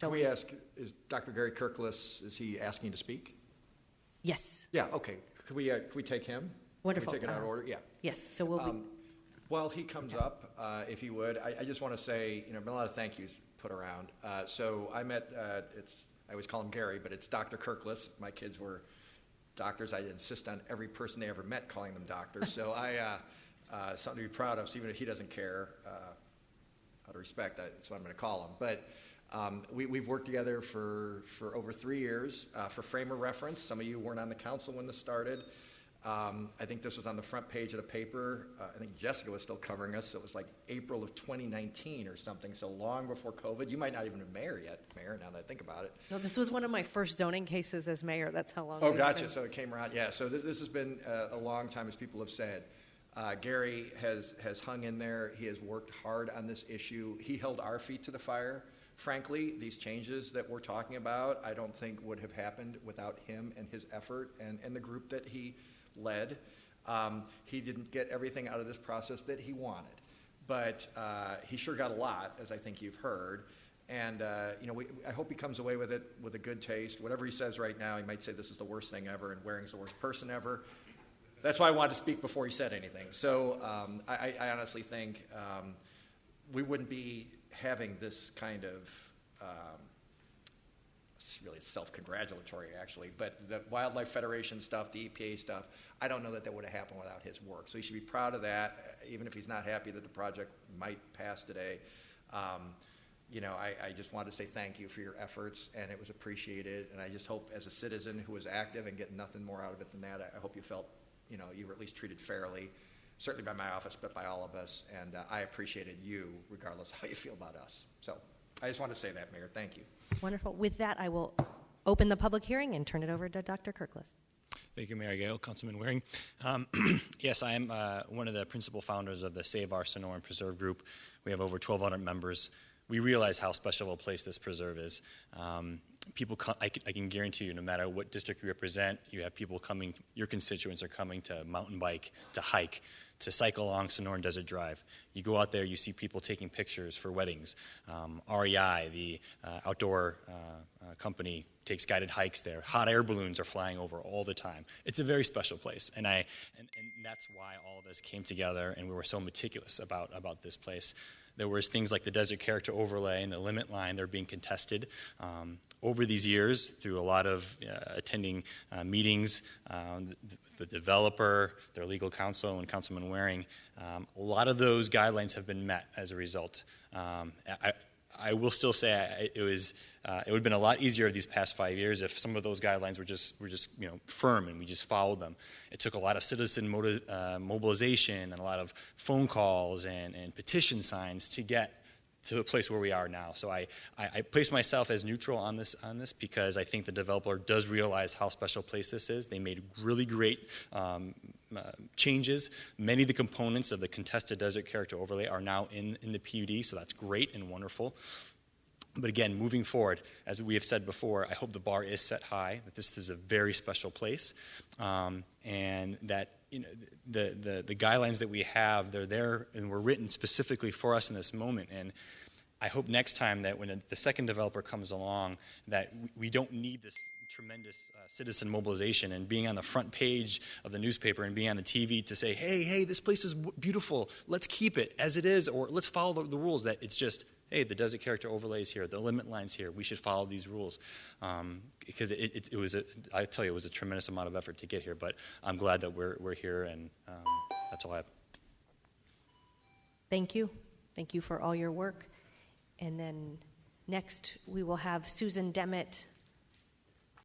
Can we ask, is Dr. Gary Kirkless, is he asking to speak? Yes. Yeah, okay. Could we take him? Wonderful. Can we take it out of order? Yeah. Yes, so we'll be... While he comes up, if he would, I just want to say, been a lot of thank yous put around. So I met, I always call him Gary, but it's Dr. Kirkless. My kids were doctors. I insist on every person they ever met calling them doctors. So something to be proud of, so even if he doesn't care, out of respect, that's what I'm going to call him. But we've worked together for over 3 years. For frame of reference, some of you weren't on the council when this started. I think this was on the front page of the paper. I think Jessica was still covering us. So it was like April of 2019 or something, so long before COVID. You might not even have been mayor yet, Mayor, now that I think about it. No, this was one of my first zoning cases as mayor. That's how long. Oh, gotcha. So it came around. Yeah, so this has been a long time, as people have said. Gary has hung in there. He has worked hard on this issue. He held our feet to the fire. Frankly, these changes that we're talking about, I don't think would have happened without him and his effort and the group that he led. He didn't get everything out of this process that he wanted, but he sure got a lot, as I think you've heard. And I hope he comes away with it with a good taste. Whatever he says right now, he might say this is the worst thing ever and Waring's the worst person ever. That's why I wanted to speak before he said anything. So I honestly think we wouldn't be having this kind of it's really self-congratulatory, actually, but the Wildlife Federation stuff, the EPA stuff, I don't know that would have happened without his work. So he should be proud of that, even if he's not happy that the project might pass today. I just wanted to say thank you for your efforts, and it was appreciated. And I just hope, as a citizen who was active and getting nothing more out of it than that, I hope you felt, you were at least treated fairly, certainly by my office, but by all of us. And I appreciated you, regardless of how you feel about us. So I just wanted to say that, Mayor. Thank you. Wonderful. With that, I will open the public hearing and turn it over to Dr. Kirkless. Thank you, Mayor Gale, Councilman Waring. Yes, I am one of the principal founders of the Save Our Sonoran Preserve Group. We have over 1,200 members. We realize how special a place this preserve is. I can guarantee you, no matter what district you represent, you have people coming, your constituents are coming to mountain bike, to hike, to cycle along Sonoran Desert Drive. You go out there, you see people taking pictures for weddings. REI, the outdoor company, takes guided hikes there. Hot air balloons are flying over all the time. It's a very special place, and that's why all of us came together, and we were so meticulous about this place. There was things like the desert character overlay and the limit line. They're being contested over these years through a lot of attending meetings, the developer, their legal counsel, and Councilman Waring. A lot of those guidelines have been met as a result. I will still say it would have been a lot easier these past 5 years if some of those guidelines were just firm and we just followed them. It took a lot of citizen mobilization and a lot of phone calls and petition signs to get to the place where we are now. So I place myself as neutral on this because I think the developer does realize how special a place this is. They made really great changes. Many of the components of the contested desert character overlay are now in the PUD, so that's great and wonderful. But again, moving forward, as we have said before, I hope the bar is set high, that this is a very special place, and that the guidelines that we have, they're there and were written specifically for us in this moment. And I hope next time that when the second developer comes along, that we don't need this tremendous citizen mobilization and being on the front page of the newspaper and being on the TV to say, hey, this place is beautiful, let's keep it as it is, or let's follow the rules. That it's just, hey, the desert character overlay is here, the limit line's here, we should follow these rules. Because it was I tell you, it was a tremendous amount of effort to get here, but I'm glad that we're here, and that's all I have. Thank you. Thank you for all your work. And then next, we will have Susan Demmett